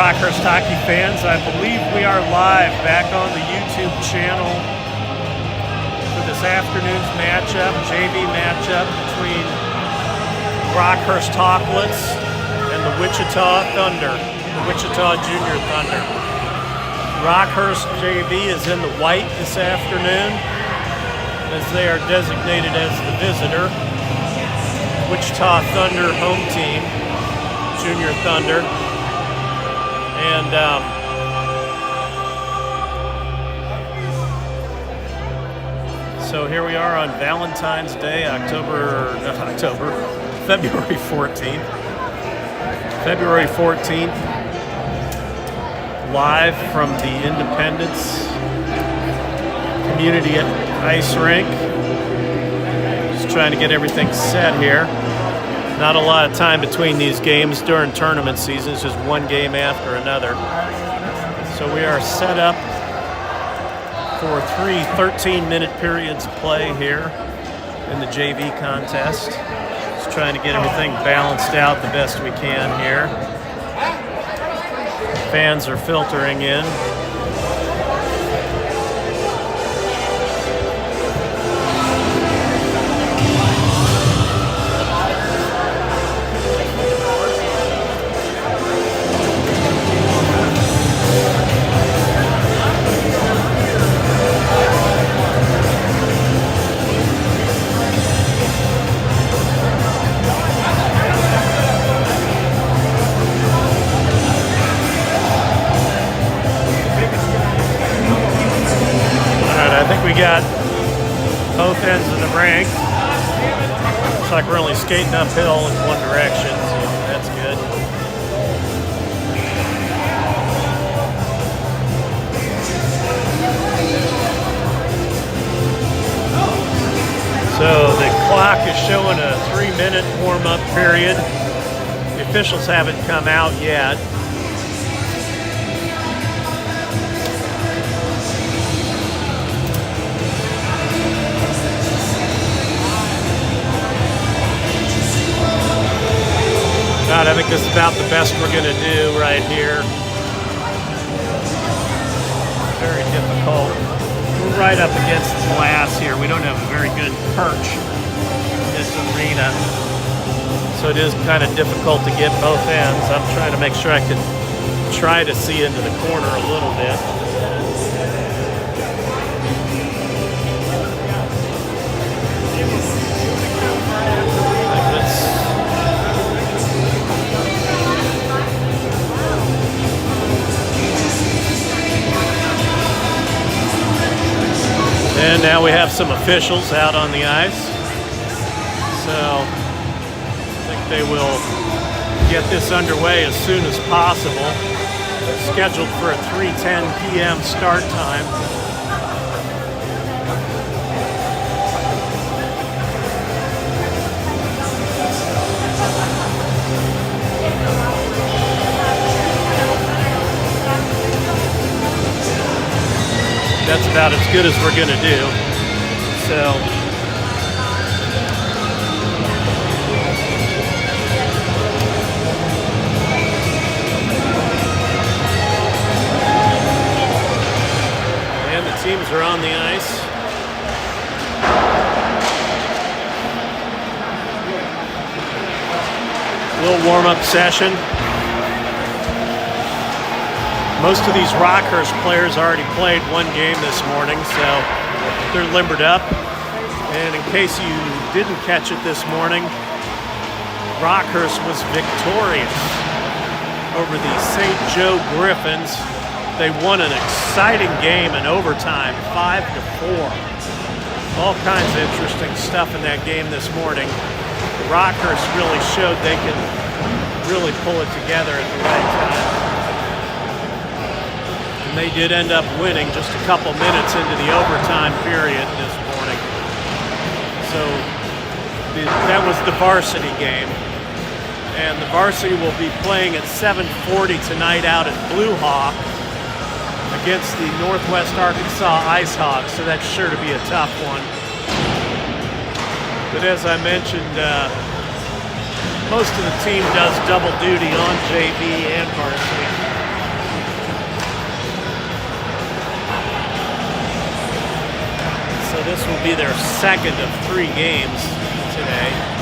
Rockhurst hockey fans. I believe we are live back on the YouTube channel for this afternoon's matchup, JV matchup between Rockhurst Hawklets and the Wichita Thunder, the Wichita Junior Thunder. Rockhurst JV is in the white this afternoon as they are designated as the visitor. Wichita Thunder home team, Junior Thunder. And so here we are on Valentine's Day, February 14th. February 14th, live from the Independence Community Ice Rink. Just trying to get everything set here. Not a lot of time between these games during tournament season. It's just one game after another. So we are set up for 3 13-minute periods of play here in the JV contest. Just trying to get everything balanced out the best we can here. Fans are filtering in. We got both ends of the rink. Looks like we're only skating uphill in one direction, so that's good. So the clock is showing a 3-minute warm-up period. The officials haven't come out yet. God, I think this is about the best we're going to do right here. Very difficult. We're right up against the glass here. We don't have a very good perch in this arena. So it is kind of difficult to get both ends. I'm trying to make sure I can try to see into the corner a little bit. And now we have some officials out on the ice. So I think they will get this underway as soon as possible. Scheduled for a 3:10 p.m. start time. That's about as good as we're going to do. So and the teams are on the ice. A little warm-up session. Most of these Rockhurst players already played one game this morning, so they're limbered up. And in case you didn't catch it this morning, Rockhurst was victorious over the St. Joe Griffins. They won an exciting game in overtime, 5-4. All kinds of interesting stuff in that game this morning. Rockhurst really showed they can really pull it together at the right time. And they did end up winning just a couple minutes into the overtime period this morning. So that was the varsity game. And the varsity will be playing at 7:40 tonight out at Blue Hawk against the Northwest Arkansas Ice Hawks, so that's sure to be a tough one. But as I mentioned, most of the team does double duty on JV and varsity. will be their second of 3 games today.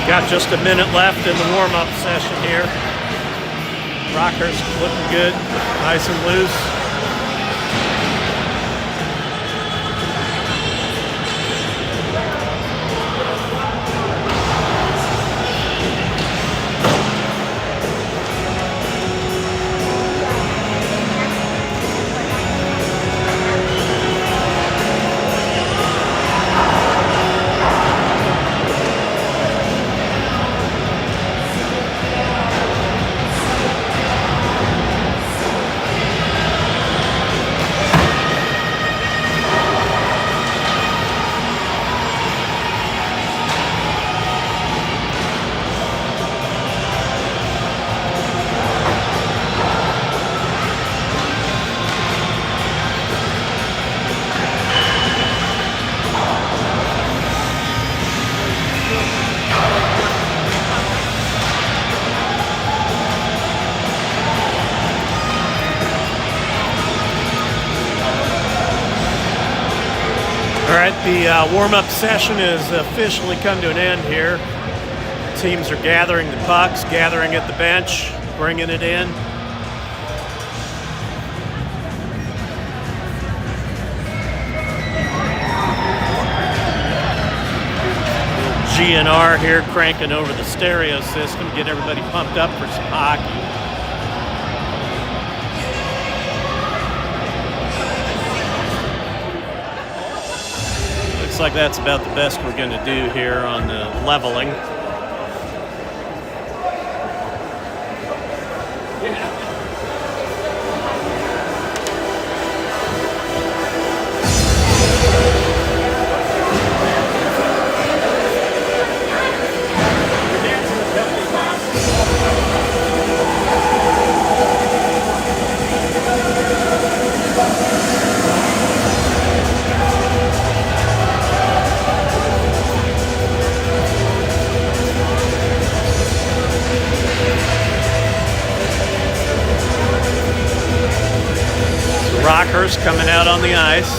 Got just a minute left in the warm-up session here. Rockhurst looking good, nice and loose. All right, the warm-up session has officially come to an end here. Teams are gathering the pucks, gathering at the bench, bringing it in. GNR here cranking over the stereo system, get everybody pumped up for some hockey. Looks like that's about the best we're going to do here on the leveling. Rockhurst coming out on the ice.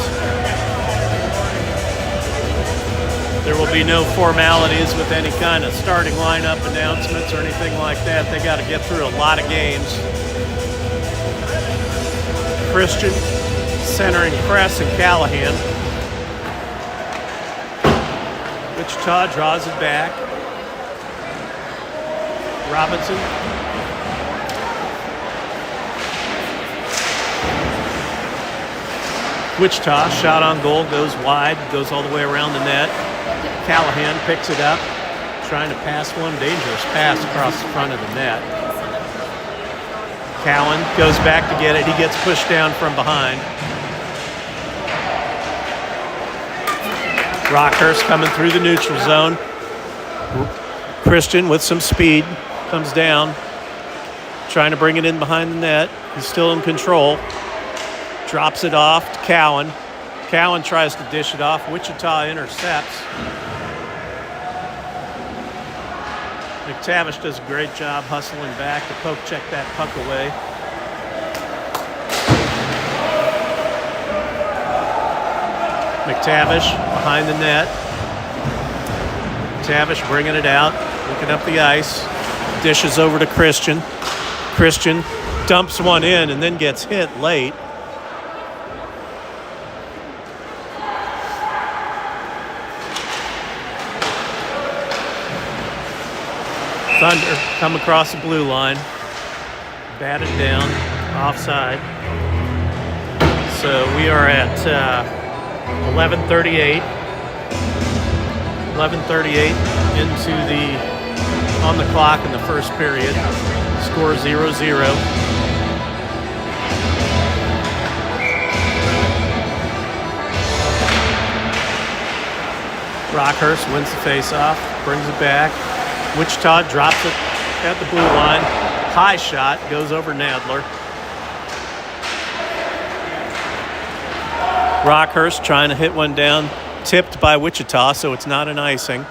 There will be no formalities with any kind of starting lineup announcements or anything like that. They got to get through a lot of games. Christian centering Kress and Callahan. Wichita draws it back. Robinson. Wichita, shot on goal, goes wide, goes all the way around the net. Callahan picks it up, trying to pass one, dangerous pass across the front of the net. Cowan goes back to get it, he gets pushed down from behind. Rockhurst coming through the neutral zone. Christian with some speed, comes down, trying to bring it in behind the net. He's still in control. Drops it off to Cowan. Cowan tries to dish it off. Wichita intercepts. McTavish does a great job hustling back to poke check that puck away. McTavish behind the net. McTavish bringing it out, looking up the ice. Dishes over to Christian. Christian dumps one in and then gets hit late. Thunder come across the blue line, batted down, offside. So we are at 11:38. 11:38 into the on the clock in the first period. Score 0-0. Rockhurst wins the face-off, brings it back. Wichita drops it at the blue line. High shot, goes over Nadler. Rockhurst trying to hit one down, tipped by Wichita, so it's not an icing.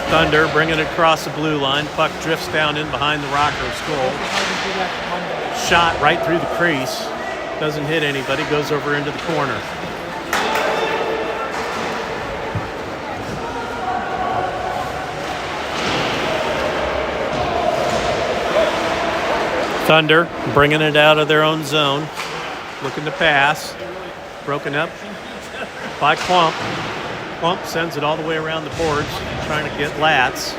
Thunder bringing it across the blue line. Puck drifts down in behind the Rockhurst goal. Shot right through the crease. Doesn't hit anybody, goes over into the corner. Thunder bringing it out of their own zone. Looking to pass. Broken up by Klump. Klump sends it all the way around the boards, trying to get Latz.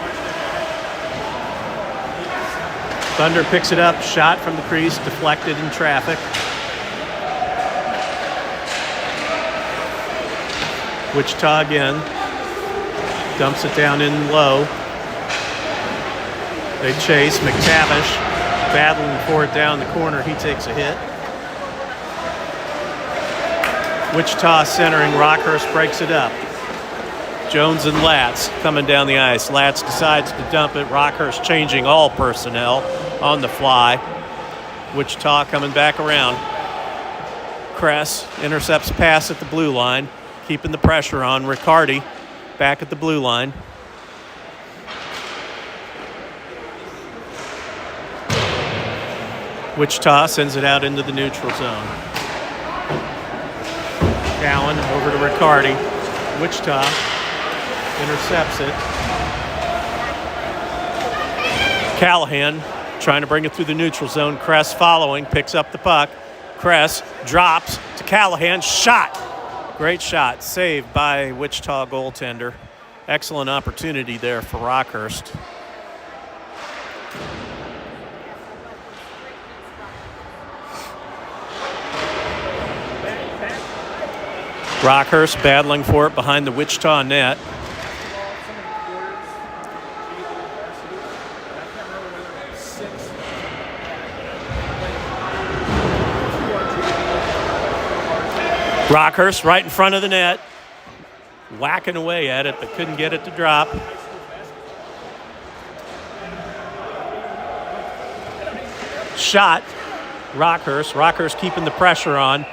Thunder picks it up, shot from the crease, deflected in traffic. Wichita again, dumps it down in low. They chase, McTavish battling for it down the corner, he takes a hit. Wichita centering, Rockhurst breaks it up. Jones and Latz coming down the ice. Latz decides to dump it. Rockhurst changing all personnel on the fly. Wichita coming back around. Kress intercepts pass at the blue line, keeping the pressure on. Riccardi back at the blue line. Wichita sends it out into the neutral zone. Cowan over to Riccardi. Wichita intercepts it. Callahan trying to bring it through the neutral zone. Kress following, picks up the puck. Kress drops to Callahan. Shot. Great shot. Saved by Wichita goaltender. Excellent opportunity there for Rockhurst. Rockhurst battling for it behind the Wichita net. Rockhurst right in front of the net, whacking away at it, but couldn't get it to drop. Shot, Rockhurst keeping the pressure on,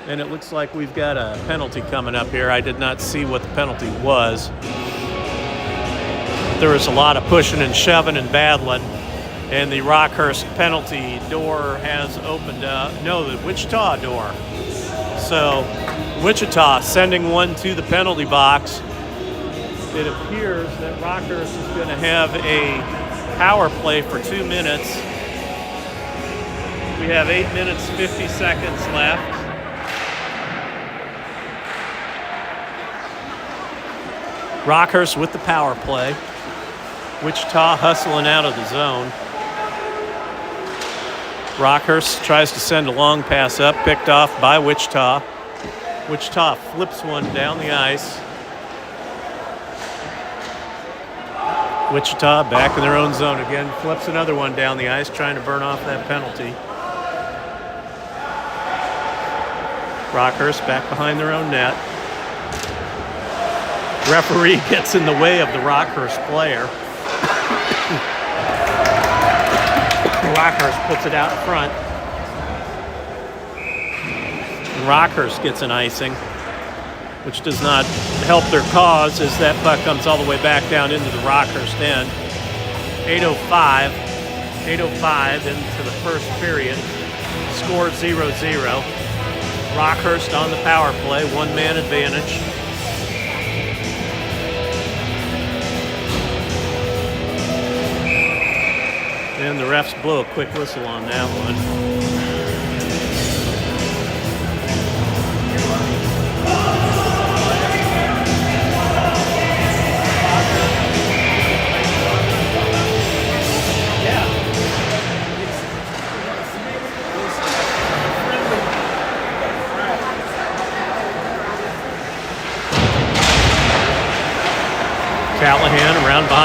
and it looks like we've got a penalty coming up here. I did not see what the penalty was. There was a lot of pushing and shoving and battling, and the Rockhurst penalty door has opened up. No, the Wichita door. So Wichita sending one to the penalty box. It appears that Rockhurst is going to have a power play for 2 minutes. We have 8 minutes, 50 seconds left. Rockhurst with the power play. Wichita hustling out of the zone. Rockhurst tries to send a long pass up, picked off by Wichita. Wichita flips one down the ice. Wichita back in their own zone again, flips another one down the ice, trying to burn off that penalty. Rockhurst back behind their own net. Referee gets in the way of the Rockhurst player. Rockhurst puts it out in front. And Rockhurst gets an icing, which does not help their cause as that puck comes all the way back down into the Rockhurst end. 8:05 into the first period. Score 0-0. Rockhurst on the power play, one-man advantage. And the refs blow a quick whistle on that one.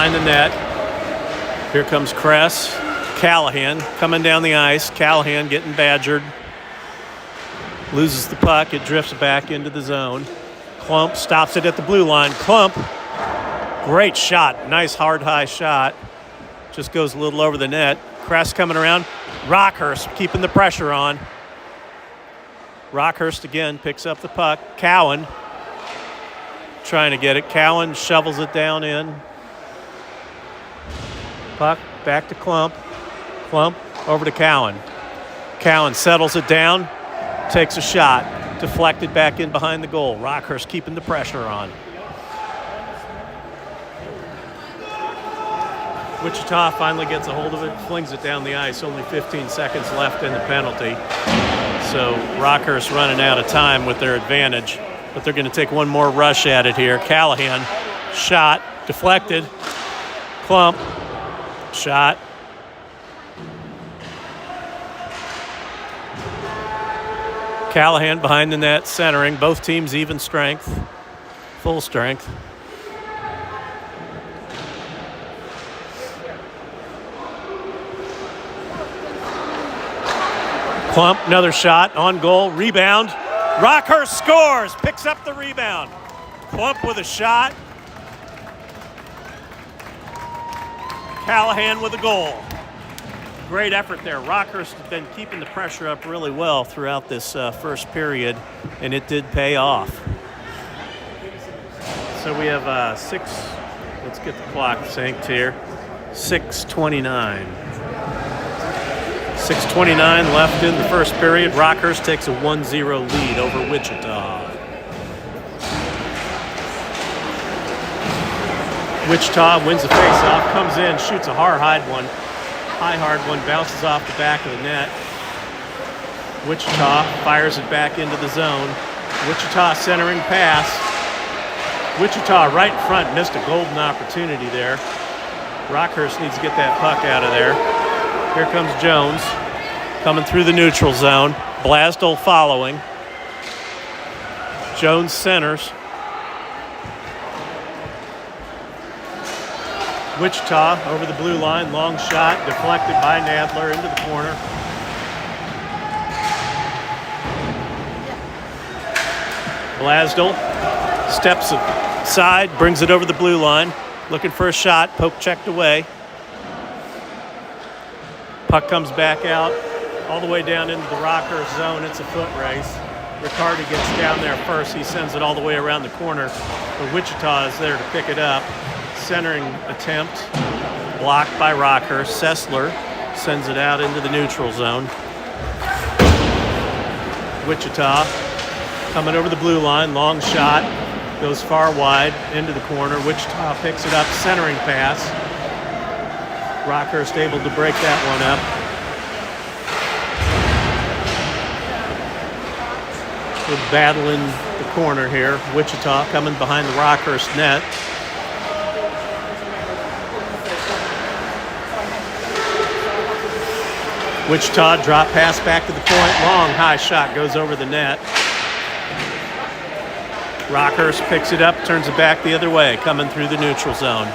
behind the net. Here comes Kress. Callahan coming down the ice. Callahan getting badgered. Loses the puck. It drifts back into the zone. Klump stops it at the blue line. Klump, great shot. Nice hard high shot. Just goes a little over the net. Kress coming around. Rockhurst keeping the pressure on. Rockhurst again picks up the puck. Cowan trying to get it. Cowan shovels it down in. Puck back to Klump. Klump over to Cowan. Cowan settles it down. Takes a shot. Deflected back in behind the goal. Rockhurst keeping the pressure on. Wichita finally gets a hold of it, flings it down the ice. Only 15 seconds left in the penalty. So Rockhurst running out of time with their advantage. But they're going to take one more rush at it here. Callahan, shot, deflected. Klump, shot. Callahan behind the net, centering. Both teams even strength, full strength. Klump, another shot, on goal, rebound. Rockhurst scores, picks up the rebound. Klump with a shot. Callahan with a goal. Great effort there. Rockhurst has been keeping the pressure up really well throughout this first period, and it did pay off. So we have let's get the clock synced here, 6:29. 6:29 left in the first period. Rockhurst takes a 1-0 lead over Wichita. Wichita wins the faceoff, comes in, shoots a high hard one, bounces off the back of the net. Wichita fires it back into the zone. Wichita centering pass. Wichita right in front, missed a golden opportunity there. Rockhurst needs to get that puck out of there. Here comes Jones, coming through the neutral zone. Blasdel following. Jones centers. Wichita over the blue line, long shot, deflected by Nadler into the corner. Blasdel steps aside, brings it over the blue line, looking for a shot, poke checked away. Puck comes back out, all the way down into the Rockhurst zone. It's a foot race. Riccardi gets down there first. He sends it all the way around the corner, but Wichita is there to pick it up. Centering attempt, blocked by Rockhurst. Sessler sends it out into the neutral zone. Wichita coming over the blue line, long shot, goes far wide into the corner. Wichita picks it up, centering pass. Rockhurst able to break that one up. We're battling the corner here. Wichita coming behind the Rockhurst net. Wichita drop pass back to the point. Long high shot goes over the net. Rockhurst picks it up, turns it back the other way, coming through the neutral zone.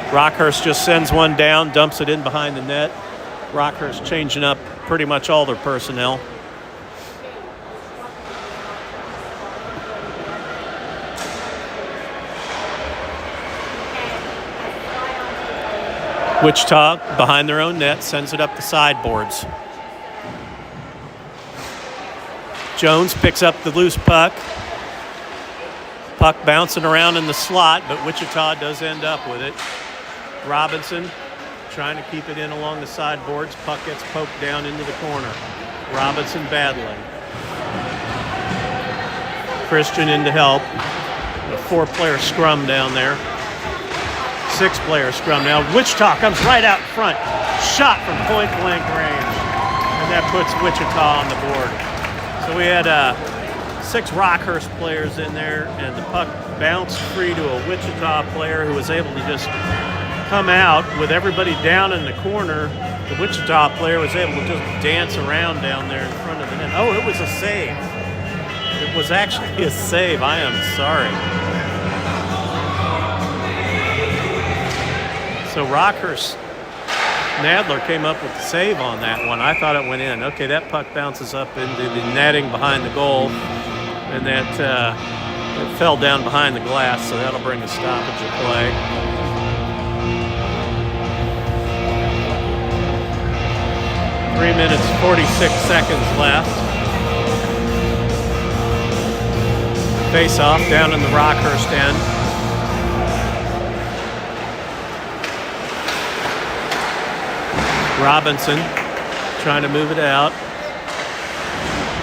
Rockhurst just sends one down, dumps it in behind the net. Rockhurst changing up pretty much all their personnel. Wichita, behind their own net, sends it up the sideboards. Jones picks up the loose puck. Puck bouncing around in the slot, but Wichita does end up with it. Robinson trying to keep it in along the sideboards. Puck gets poked down into the corner. Robinson battling. Christian in to help. A 4-player scrum down there. 6-player scrum now. Wichita comes right out in front. Shot from point-blank range. And that puts Wichita on the board. So we had 6 Rockhurst players in there, and the puck bounced free to a Wichita player who was able to just come out with everybody down in the corner. The Wichita player was able to just dance around down there in front of the net. Oh, it was a save. It was actually a save. I am sorry. So Rockhurst Nadler came up with the save on that one. I thought it went in. Okay, that puck bounces up into the netting behind the goal, and that it fell down behind the glass, so that'll bring a stoppage of play. Three minutes, 46 seconds left. Face-off down in the Rockhurst end. Robinson trying to move it out.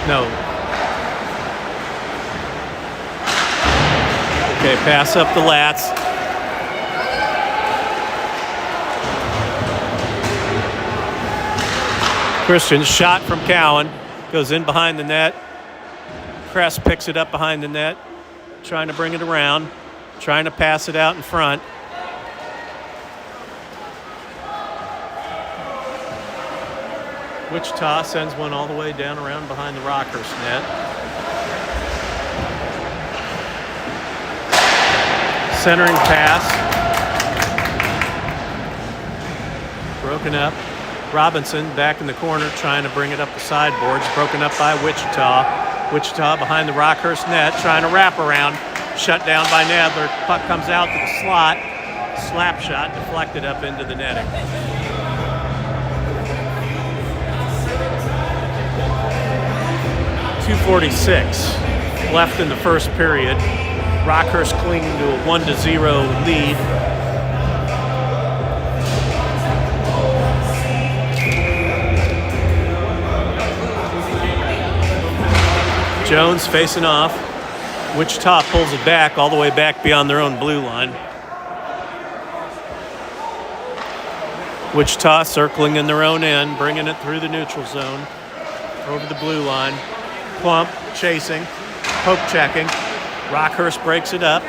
No. Okay, pass up the lats. Christian shot from Cowan. Goes in behind the net. Kress picks it up behind the net. Trying to bring it around. Trying to pass it out in front. Wichita sends one all the way down around behind the Rockhurst net. Centering pass. Broken up. Robinson back in the corner trying to bring it up the sideboards. Broken up by Wichita. Wichita behind the Rockhurst net trying to wrap around. Shut down by Nadler. Puck comes out to the slot. Slap shot deflected up into the netting. .246 left in the first period. Rockhurst clinging to a 1-0 lead. Jones facing off. Wichita pulls it back all the way back beyond their own blue line. Wichita circling in their own end, bringing it through the neutral zone, over the blue line. Plump chasing, poke checking. Rockhurst breaks it up,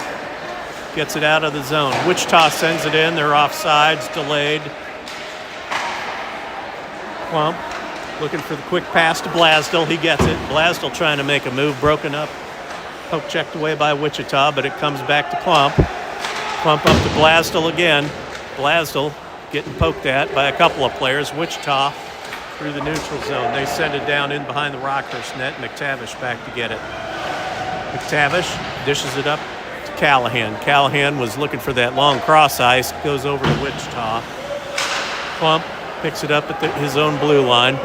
gets it out of the zone. Wichita sends it in. They're offsides, delayed. Plump looking for the quick pass to Blasdell. He gets it. Blasdell trying to make a move, broken up. Poke checked away by Wichita, but it comes back to Plump. Plump up to Blasdell again. Blasdell getting poked at by a couple of players. Wichita through the neutral zone. They send it down in behind the Rockhurst net. McTavish back to get it. McTavish dishes it up to Callahan. Callahan was looking for that long cross ice. Goes over to Wichita. Plump picks it up at his own blue line.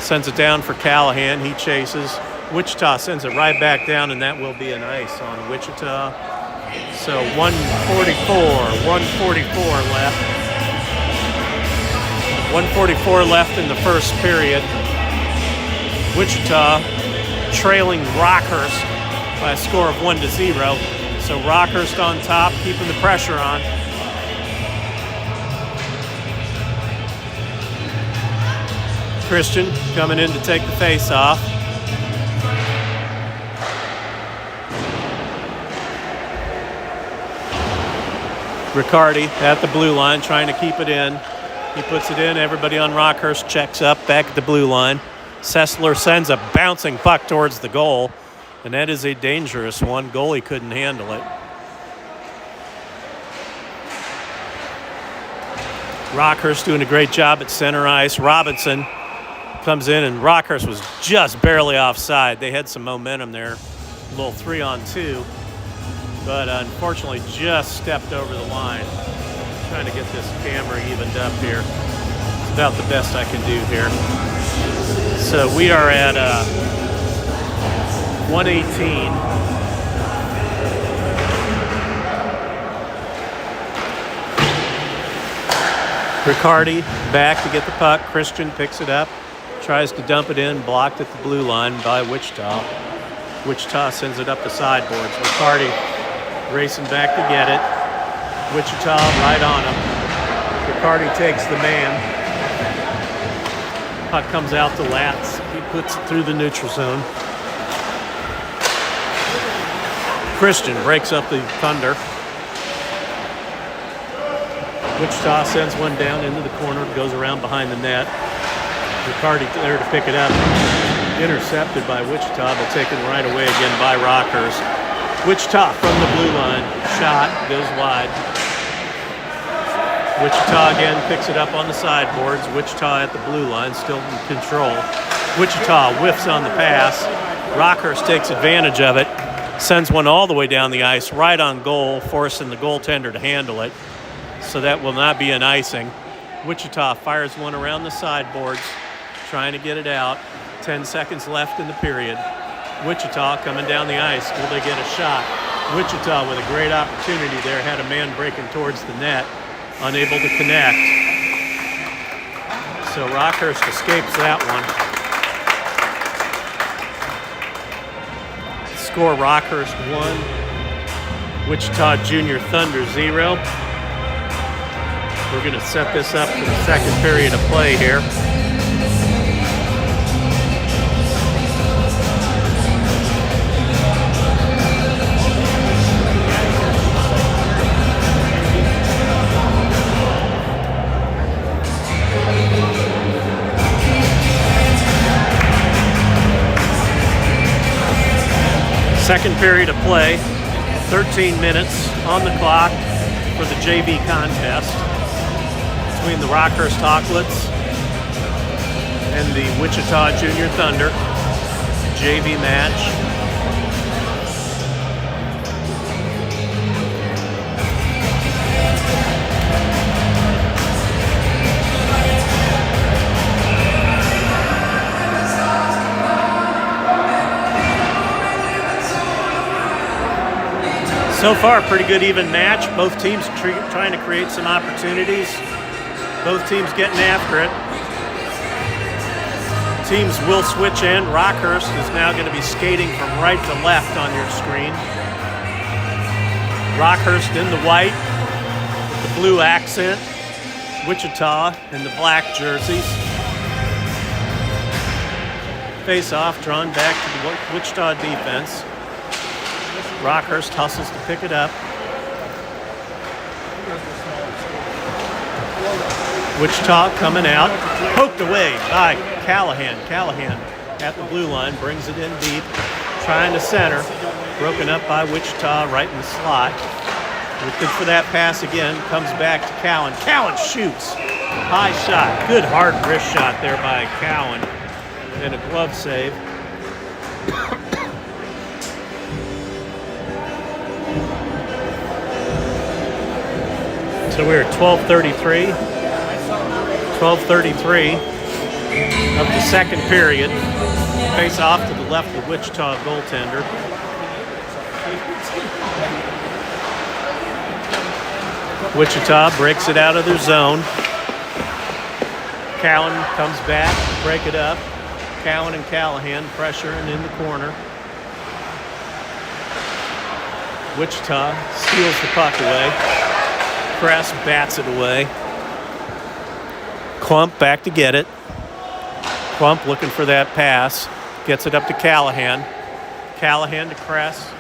Sends it down for Callahan. He chases. Wichita sends it right back down, and that will be an ice on Wichita. So 144 left. 144 left in the first period. Wichita trailing Rockhurst by a score of 1-0. So Rockhurst on top, keeping the pressure on. Christian coming in to take the face off. Riccardi at the blue line trying to keep it in. He puts it in. Everybody on Rockhurst checks up back at the blue line. Sessler sends a bouncing puck towards the goal, and that is a dangerous one. Goalie couldn't handle it. Rockhurst doing a great job at center ice. Robinson comes in, and Rockhurst was just barely offside. They had some momentum there. A little 3-on-2, but unfortunately just stepped over the line. Trying to get this camera evened up here. It's about the best I can do here. So we are at 118. Riccardi back to get the puck. Christian picks it up, tries to dump it in, blocked at the blue line by Wichita. Wichita sends it up the sideboards. Riccardi racing back to get it. Wichita right on him. Riccardi takes the man. Puck comes out to Latz. He puts it through the neutral zone. Christian breaks up the Thunder. Wichita sends one down into the corner, goes around behind the net. Riccardi there to pick it up. Intercepted by Wichita, but taken right away again by Rockhurst. Wichita from the blue line. Shot goes wide. Wichita again picks it up on the sideboards. Wichita at the blue line, still in control. Wichita whiffs on the pass. Rockhurst takes advantage of it, sends one all the way down the ice, right on goal, forcing the goaltender to handle it. So that will not be an icing. Wichita fires one around the sideboards, trying to get it out. 10 seconds left in the period. Wichita coming down the ice. Will they get a shot? Wichita with a great opportunity there. Had a man breaking towards the net. Unable to connect. So Rockhurst escapes that one. Score Rockhurst 1. Wichita Junior Thunder 0. We're going to set this up for the second period of play here. Second period of play, 13 minutes on the clock for the JV contest between the Rockhurst Hawklets and the Wichita Junior Thunder JV match. So far, pretty good even match. Both teams trying to create some opportunities. Both teams getting after it. Teams will switch in. Rockhurst is now going to be skating from right to left on your screen. Rockhurst in the white, with the blue accent. Wichita in the black jerseys. Face off, drawn back to the Wichita defense. Rockhurst hustles to pick it up. Wichita coming out, poked away by Callahan. Callahan at the blue line, brings it in deep, trying to center. Broken up by Wichita right in the slot. Looking for that pass again, comes back to Cowan. Cowan shoots. High shot, good hard wrist shot there by Cowan. And a glove save. So we're at 12:33 of the second period. Face off to the left of Wichita goaltender. Wichita breaks it out of their zone. Cowan comes back, break it up. Cowan and Callahan pressuring in the corner. Wichita steals the puck away. Press bats it away. Klump back to get it. Klump looking for that pass. Gets it up to Callahan. Callahan to Kress.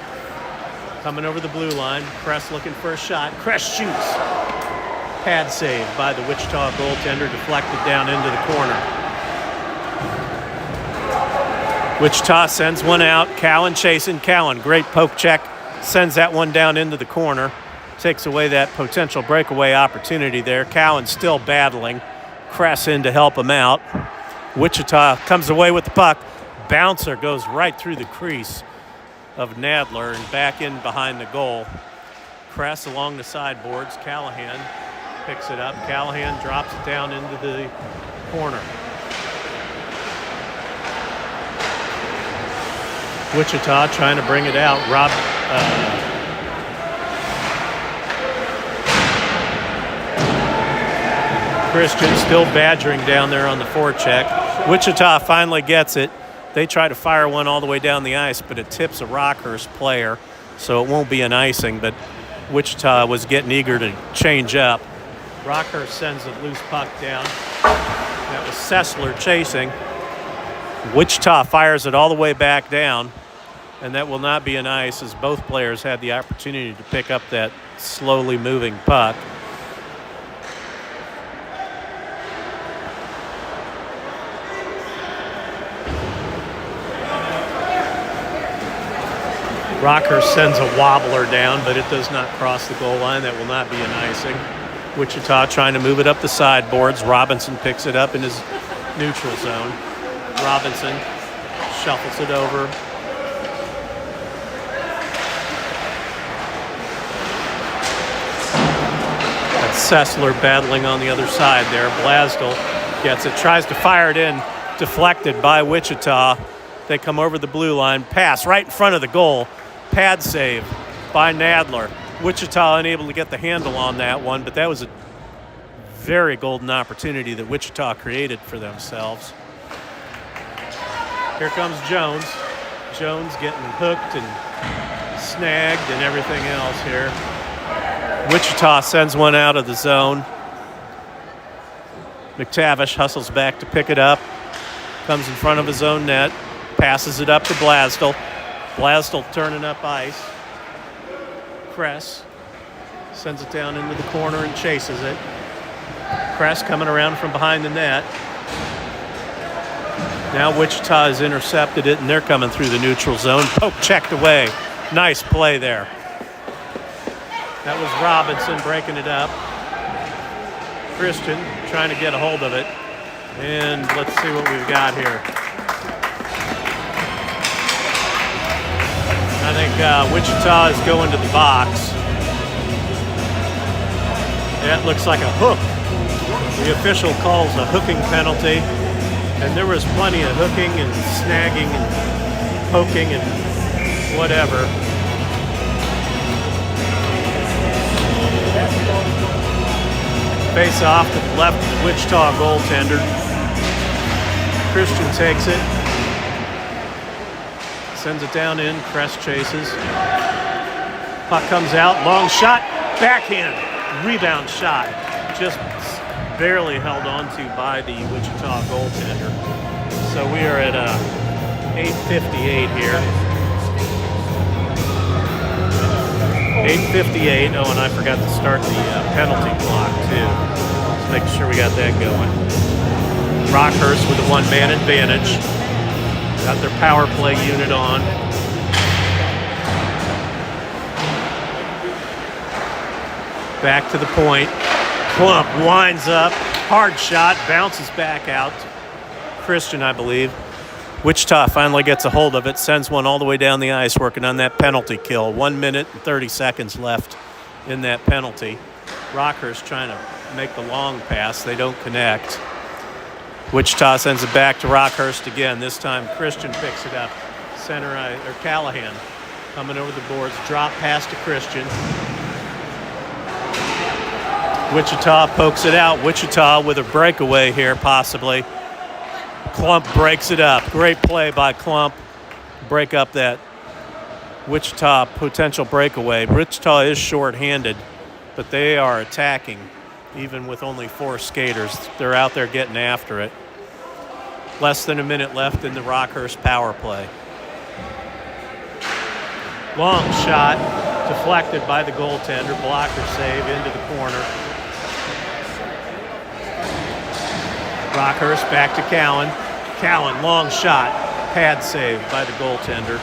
Coming over the blue line. Kress looking for a shot. Kress shoots. Pad save by the Wichita goaltender. Deflected down into the corner. Wichita sends one out. Cowan chasing. Cowan, great poke check. Sends that one down into the corner. Takes away that potential breakaway opportunity there. Cowan still battling. Kress in to help him out. Wichita comes away with the puck. Bouncer goes right through the crease of Nadler and back in behind the goal. Kress along the sideboards. Callahan picks it up. Callahan drops it down into the corner. Wichita trying to bring it out. Christian still badgering down there on the forecheck. Wichita finally gets it. They try to fire one all the way down the ice, but it tips a Rockhurst player, so it won't be an icing, but Wichita was getting eager to change up. Rockhurst sends a loose puck down. That was Sessler chasing. Wichita fires it all the way back down, and that will not be an ice as both players had the opportunity to pick up that slowly moving puck. Rockhurst sends a wobbler down, but it does not cross the goal line. That will not be an icing. Wichita trying to move it up the sideboards. Robinson picks it up in his neutral zone. Robinson shuffles it over. That's Sessler battling on the other side there. Blasdel gets it, tries to fire it in, deflected by Wichita. They come over the blue line, pass right in front of the goal. Pad save by Nadler. Wichita unable to get the handle on that one, but that was a very golden opportunity that Wichita created for themselves. Here comes Jones. Jones getting hooked and snagged and everything else here. Wichita sends one out of the zone. McTavish hustles back to pick it up. Comes in front of his own net. Passes it up to Blasdel. Blasdel turning up ice. Kress sends it down into the corner and chases it. Kress coming around from behind the net. Now Wichita has intercepted it, and they're coming through the neutral zone. Poke checked away. Nice play there. That was Robinson breaking it up. Christian trying to get a hold of it. And let's see what we've got here. I think Wichita is going to the box. That looks like a hook. The official calls a hooking penalty. And there was plenty of hooking and snagging and poking and whatever. Face off to the left of the Wichita goaltender. Christian takes it. Sends it down in. Kress chases. Puck comes out. Long shot. Backhand. Rebound shot. Just barely held on to by the Wichita goaltender. So we are at 8:58 here. 8:58. Oh, and I forgot to start the penalty clock too. Let's make sure we got that going. Rockhurst with a one-man advantage. Got their power play unit on. Back to the point. Klump winds up. Hard shot. Bounces back out. Christian, I believe. Wichita finally gets a hold of it. Sends one all the way down the ice, working on that penalty kill. 1 minute and 30 seconds left in that penalty. Rockhurst trying to make the long pass. They don't connect. Wichita sends it back to Rockhurst again. This time Christian picks it up. Center or Callahan coming over the boards. Drop pass to Christian. Wichita pokes it out. Wichita with a breakaway here, possibly. Klump breaks it up. Great play by Klump. Break up that Wichita potential breakaway. Wichita is short-handed, but they are attacking. Even with only 4 skaters, they're out there getting after it. Less than a minute left in the Rockhurst power play. Long shot, deflected by the goaltender. Blocker save into the corner. Rockhurst back to Cowan. Cowan, long shot, pad save by the goaltender.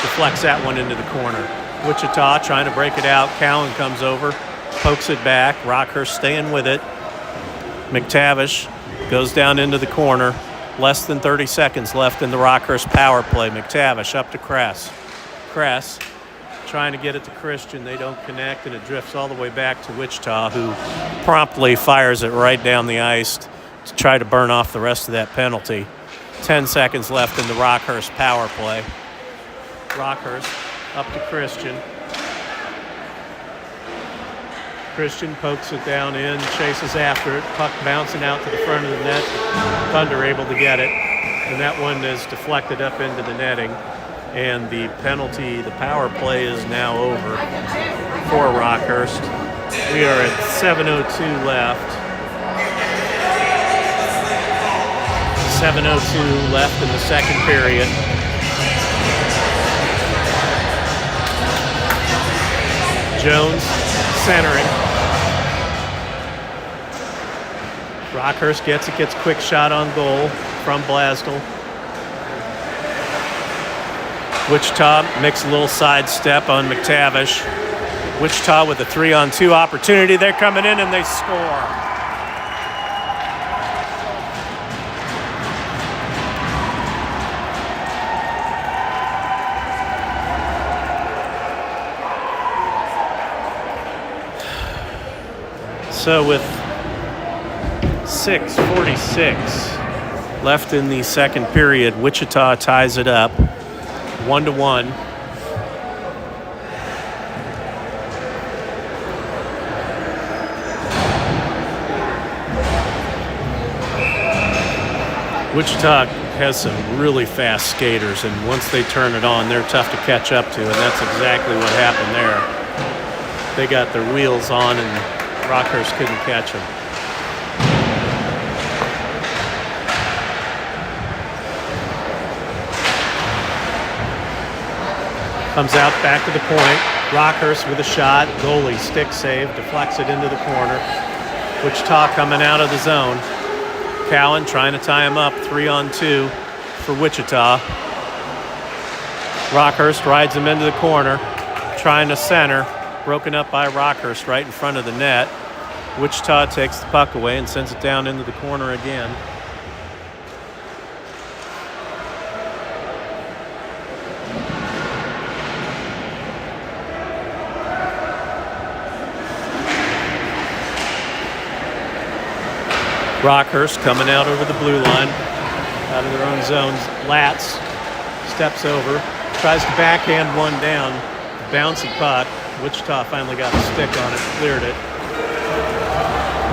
Deflects that one into the corner. Wichita trying to break it out. Cowan comes over, pokes it back. Rockhurst staying with it. McTavish goes down into the corner. Less than 30 seconds left in the Rockhurst power play. McTavish up to Kress. Kress trying to get it to Christian. They don't connect, and it drifts all the way back to Wichita, who promptly fires it right down the ice to try to burn off the rest of that penalty. 10 seconds left in the Rockhurst power play. Rockhurst up to Christian. Christian pokes it down in, chases after it. Puck bouncing out to the front of the net. Thunder able to get it. And that one is deflected up into the netting. And the penalty, the power play is now over for Rockhurst. We are at 7:02 left. 7:02 left in the second period. Jones centering. Rockhurst gets it, gets a quick shot on goal from Blasdel. Wichita makes a little sidestep on McTavish. Wichita with a 3-on-2 opportunity. They're coming in and they score. So with 6:46 left in the second period, Wichita ties it up 1-1. Wichita has some really fast skaters, and once they turn it on, they're tough to catch up to, and that's exactly what happened there. They got their wheels on, and Rockhurst couldn't catch them. Comes out back to the point. Rockhurst with a shot. Goalie stick save, deflects it into the corner. Wichita coming out of the zone. Cowan trying to tie him up, 3-on-2 for Wichita. Rockhurst rides him into the corner, trying to center, broken up by Rockhurst right in front of the net. Wichita takes the puck away and sends it down into the corner again. Rockhurst coming out over the blue line, out of their own zones. Latz steps over, tries to backhand one down, bouncy puck. Wichita finally got a stick on it, cleared it.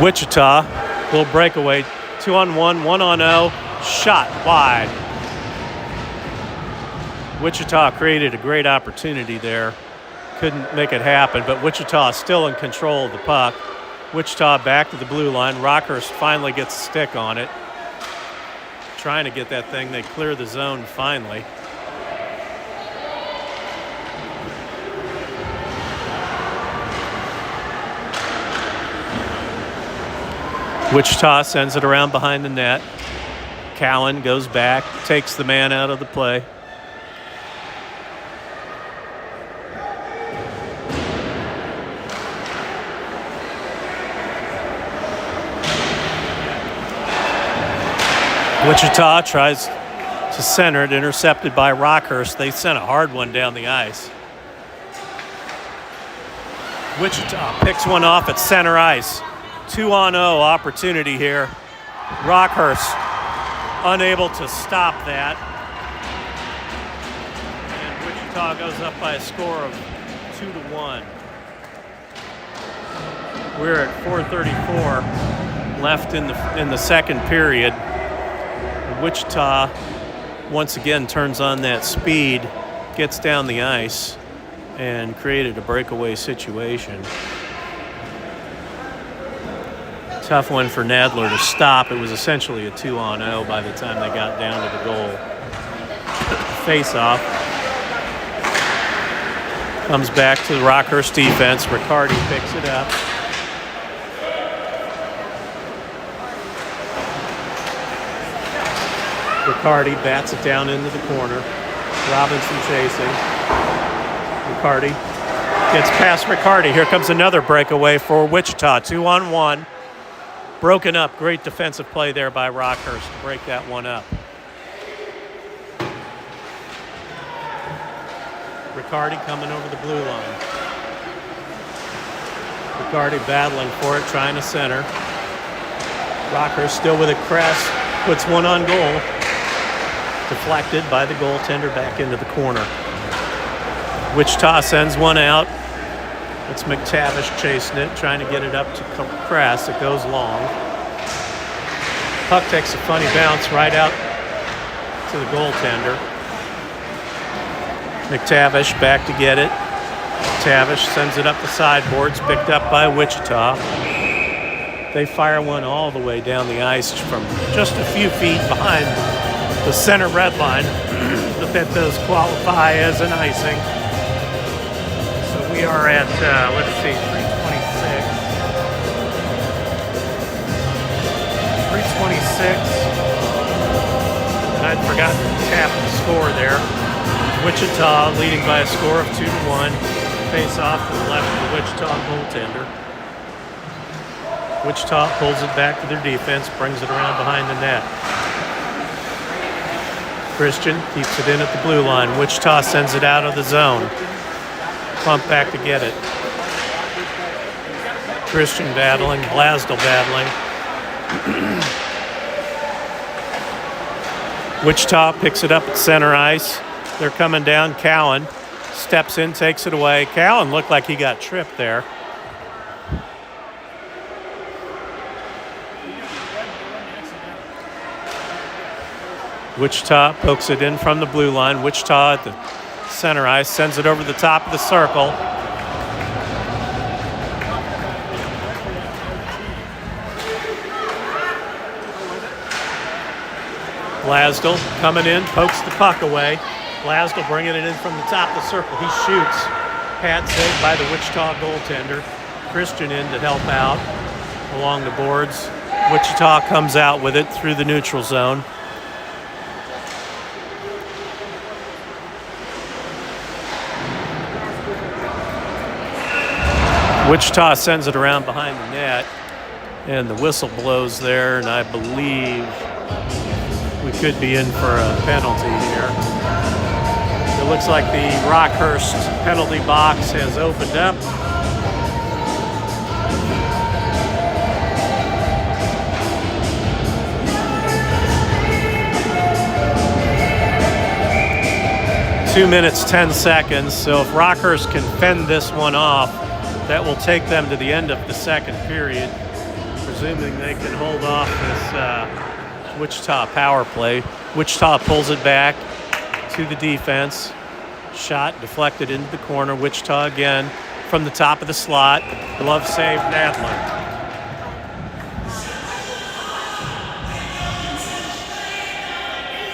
Wichita, little breakaway, 2-on-1, 1-on-0, shot wide. Wichita created a great opportunity there, couldn't make it happen, but Wichita is still in control of the puck. Wichita back to the blue line. Rockhurst finally gets a stick on it. Trying to get that thing. They clear the zone finally. Wichita sends it around behind the net. Cowan goes back, takes the man out of the play. Wichita tries to center it, intercepted by Rockhurst. They sent a hard one down the ice. Wichita picks one off at center ice. 2-on-0 opportunity here. Rockhurst unable to stop that. And Wichita goes up by a score of 2-1. We're at 4:34 left in the second period. Wichita once again turns on that speed, gets down the ice, and created a breakaway situation. Tough one for Nadler to stop. It was essentially a 2-on-0 by the time they got down to the goal. Face-off. Comes back to the Rockhurst defense. Riccardi picks it up. Riccardi bats it down into the corner. Robinson chasing. Riccardi gets past Riccardi. Here comes another breakaway for Wichita. 2-on-1. Broken up. Great defensive play there by Rockhurst to break that one up. Riccardi coming over the blue line. Riccardi battling for it, trying to center. Rockhurst still with a crest. Puts one on goal. Deflected by the goaltender back into the corner. Wichita sends one out. It's McTavish chasing it, trying to get it up to Kress. It goes long. Puck takes a funny bounce right out to the goaltender. McTavish back to get it. McTavish sends it up the sideboards, picked up by Wichita. They fire one all the way down the ice from just a few feet behind the center red line, but that does qualify as an icing. So we are at, let's see, 3:26. 3:26. I'd forgotten to tap the score there. Wichita leading by a score of 2-1. Face off to the left of the Wichita goaltender. Wichita pulls it back to their defense, brings it around behind the net. Christian keeps it in at the blue line. Wichita sends it out of the zone. Pump back to get it. Christian battling, Blasdell battling. Wichita picks it up at center ice. They're coming down. Cowan steps in, takes it away. Cowan looked like he got tripped there. Wichita pokes it in from the blue line. Wichita at the center ice sends it over the top of the circle. Blasdell coming in, pokes the puck away. Blasdell bringing it in from the top of the circle. He shoots. Pad saved by the Wichita goaltender. Christian in to help out along the boards. Wichita comes out with it through the neutral zone. Wichita sends it around behind the net, and the whistle blows there, and I believe we could be in for a penalty here. It looks like the Rockhurst penalty box has opened up. Two minutes, 10 seconds. So if Rockhurst can fend this one off, that will take them to the end of the second period, presuming they can hold off this Wichita power play. Wichita pulls it back to the defense. Shot deflected into the corner. Wichita again from the top of the slot. Glove save, Nadler.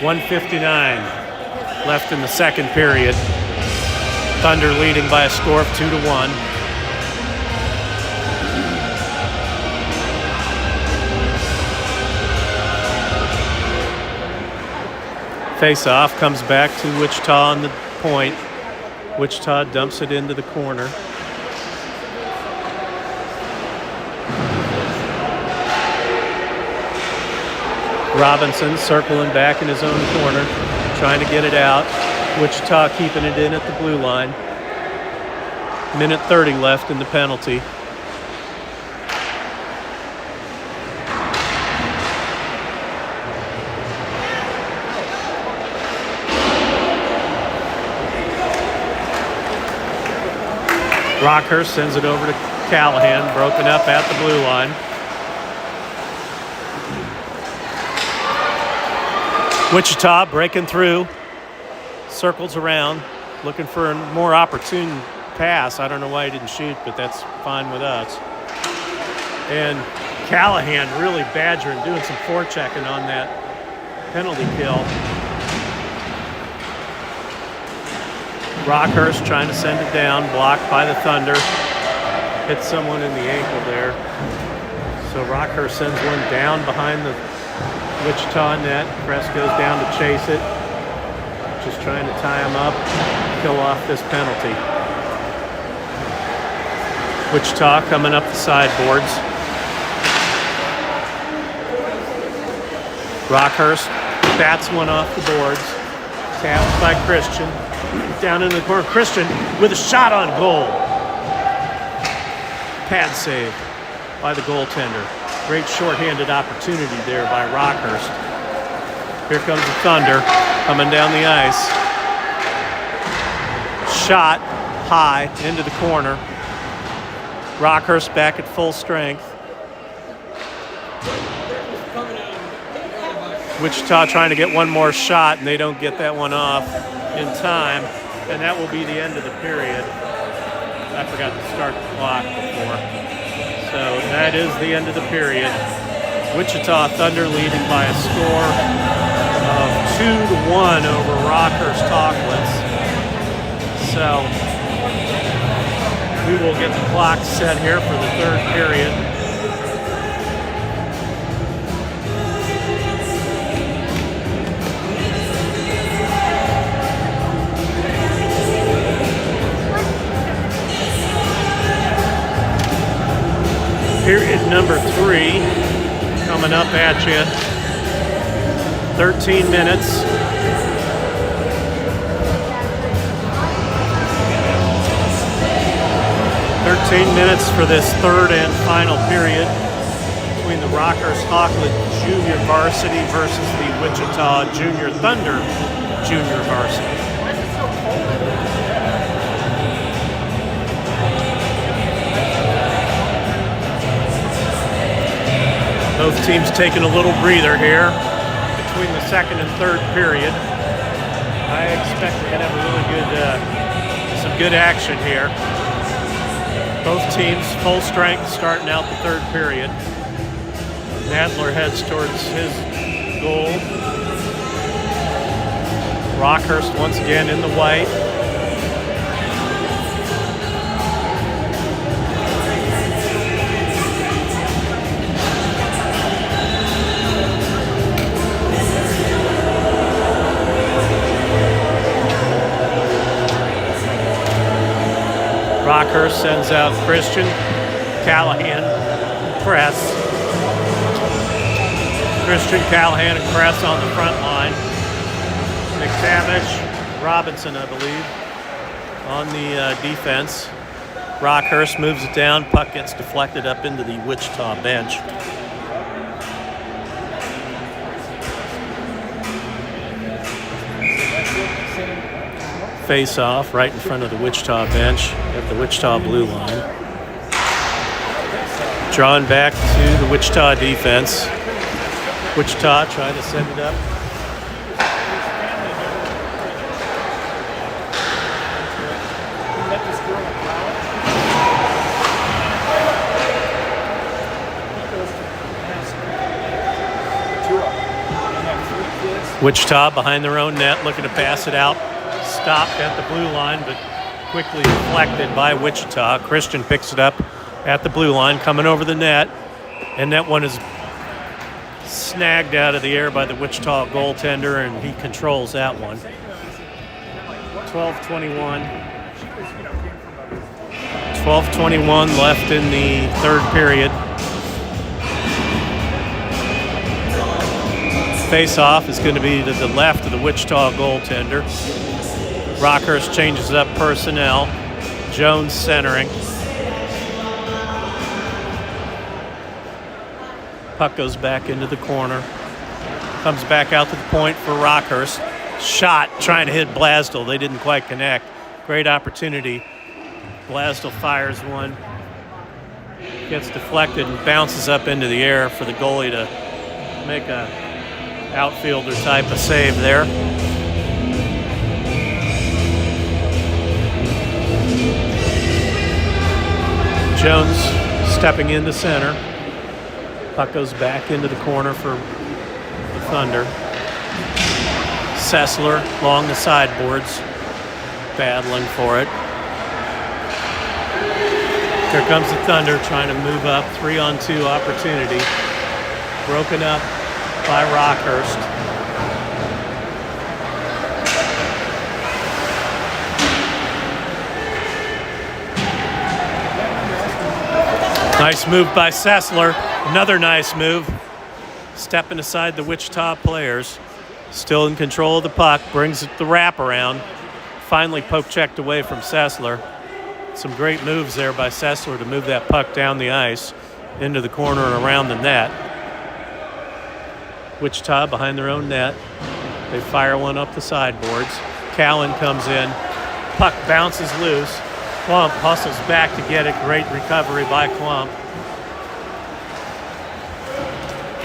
.159 left in the second period. Thunder leading by a score of 2-1. Face-off comes back to Wichita on the point. Wichita dumps it into the corner. Robinson circling back in his own corner, trying to get it out. Wichita keeping it in at the blue line. Minute 30 left in the penalty. Rockhurst sends it over to Callahan, broken up at the blue line. Wichita breaking through, circles around, looking for a more opportune pass. I don't know why he didn't shoot, but that's fine with us. And Callahan really badgering, doing some forechecking on that penalty kill. Rockhurst trying to send it down, blocked by the Thunder. Hit someone in the ankle there. So Rockhurst sends one down behind the Wichita net. Press goes down to chase it. Just trying to tie him up, kill off this penalty. Wichita coming up the sideboards. Rockhurst bats one off the boards. Tapped by Christian. Down in the corner, Christian with a shot on goal. Pad save by the goaltender. Great shorthanded opportunity there by Rockhurst. Here comes the Thunder coming down the ice. Shot high into the corner. Rockhurst back at full strength. Wichita trying to get one more shot, and they don't get that one off in time, and that will be the end of the period. I forgot to start the clock before. So that is the end of the period. Wichita Thunder leading by a score of 2-1 over Rockhurst Tauchlitz. So we will get the clock set here for the third period. Period number 3 coming up at you. 13 minutes. For this third and final period between the Rockhurst Junior Varsity versus the Wichita Junior Thunder Junior Varsity. Both teams taking a little breather here between the second and third period. I expect we're going to have a really good, some good action here. Both teams full strength starting out the third period. Nadler heads towards his goal. Rockhurst once again in the white. Rockhurst sends out Christian, Callahan, Kress. Christian, Callahan, and Kress on the front line. McTavish, Robinson, I believe, on the defense. Rockhurst moves it down. Puck gets deflected up into the Wichita bench. Face off right in front of the Wichita bench at the Wichita blue line. Drawn back to the Wichita defense. Wichita trying to set it up. Wichita behind their own net looking to pass it out. Stopped at the blue line, but quickly deflected by Wichita. Christian picks it up at the blue line, coming over the net, and that one is snagged out of the air by the Wichita goaltender, and he controls that one. 12:21 left in the third period. Face-off is going to be to the left of the Wichita goaltender. Rockhurst changes up personnel. Jones centering. Puck goes back into the corner. Comes back out to the point for Rockhurst. Shot trying to hit Blasdell. They didn't quite connect. Great opportunity. Blasdell fires one. Gets deflected and bounces up into the air for the goalie to make a outfielder type of save there. Jones stepping into center. Puck goes back into the corner for the Thunder. Sessler along the sideboards, battling for it. Here comes the Thunder trying to move up. 3-on-2 opportunity. Broken up by Rockhurst. Nice move by Sessler. Another nice move. Stepping aside the Wichita players. Still in control of the puck. Brings it the wraparound. Finally poke checked away from Sessler. Some great moves there by Sessler to move that puck down the ice into the corner and around the net. Wichita behind their own net. They fire one up the sideboards. Callan comes in. Puck bounces loose. Klump hustles back to get it. Great recovery by Klump.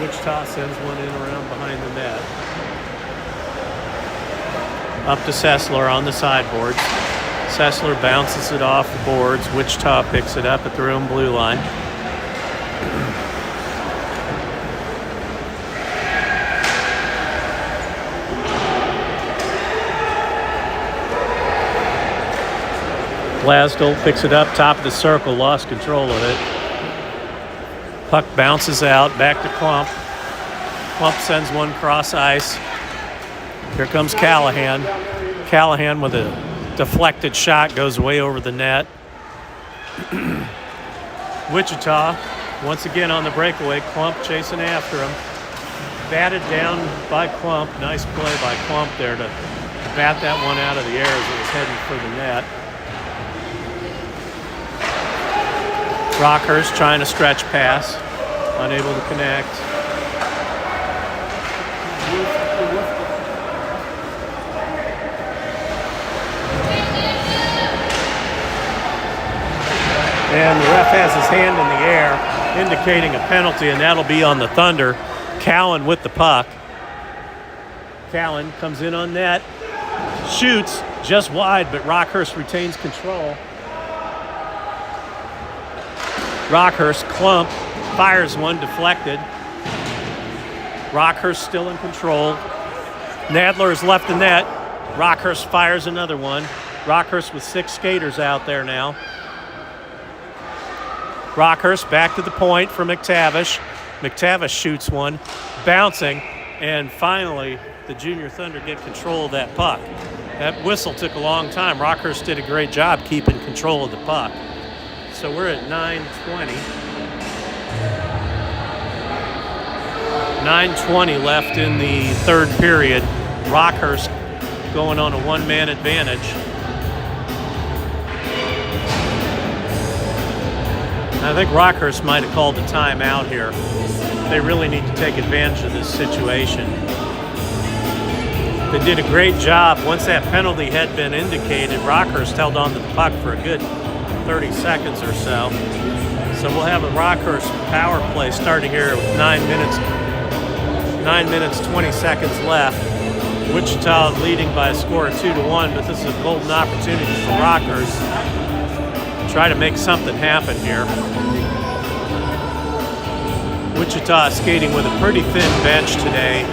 Wichita sends one in around behind the net. Up to Sessler on the sideboards. Sessler bounces it off the boards. Wichita picks it up at their own blue line. Blasdell picks it up, top of the circle, lost control of it. Puck bounces out, back to Klump. Klump sends one cross ice. Here comes Callahan. Callahan with a deflected shot goes way over the net. Wichita Once again on the breakaway, Klump chasing after him. Batted down by Klump. Nice play by Klump there to bat that one out of the air as it was heading for the net. Rockhurst trying to stretch pass, unable to connect. And the ref has his hand in the air, indicating a penalty, and that'll be on the Thunder. Callan with the puck. Callan comes in on net, shoots just wide, but Rockhurst retains control. Rockhurst, Klump fires one, deflected. Rockhurst still in control. Nadler is left the net. Rockhurst fires another one. Rockhurst with 6 skaters out there now. Rockhurst back to the point for McTavish. McTavish shoots one, bouncing, and finally the Junior Thunder get control of that puck. That whistle took a long time. Rockhurst did a great job keeping control of the puck. So we're at 9:20. 9:20 left in the third period. Rockhurst going on a one-man advantage. I think Rockhurst might have called the timeout here. They really need to take advantage of this situation. They did a great job. Once that penalty had been indicated, Rockhurst held on to the puck for a good 30 seconds or so. So we'll have a Rockhurst power play starting here with 9 minutes 20 seconds left. Wichita leading by a score of 2-1, but this is a golden opportunity for Rockhurst. Try to make something happen here. Wichita skating with a pretty thin bench today.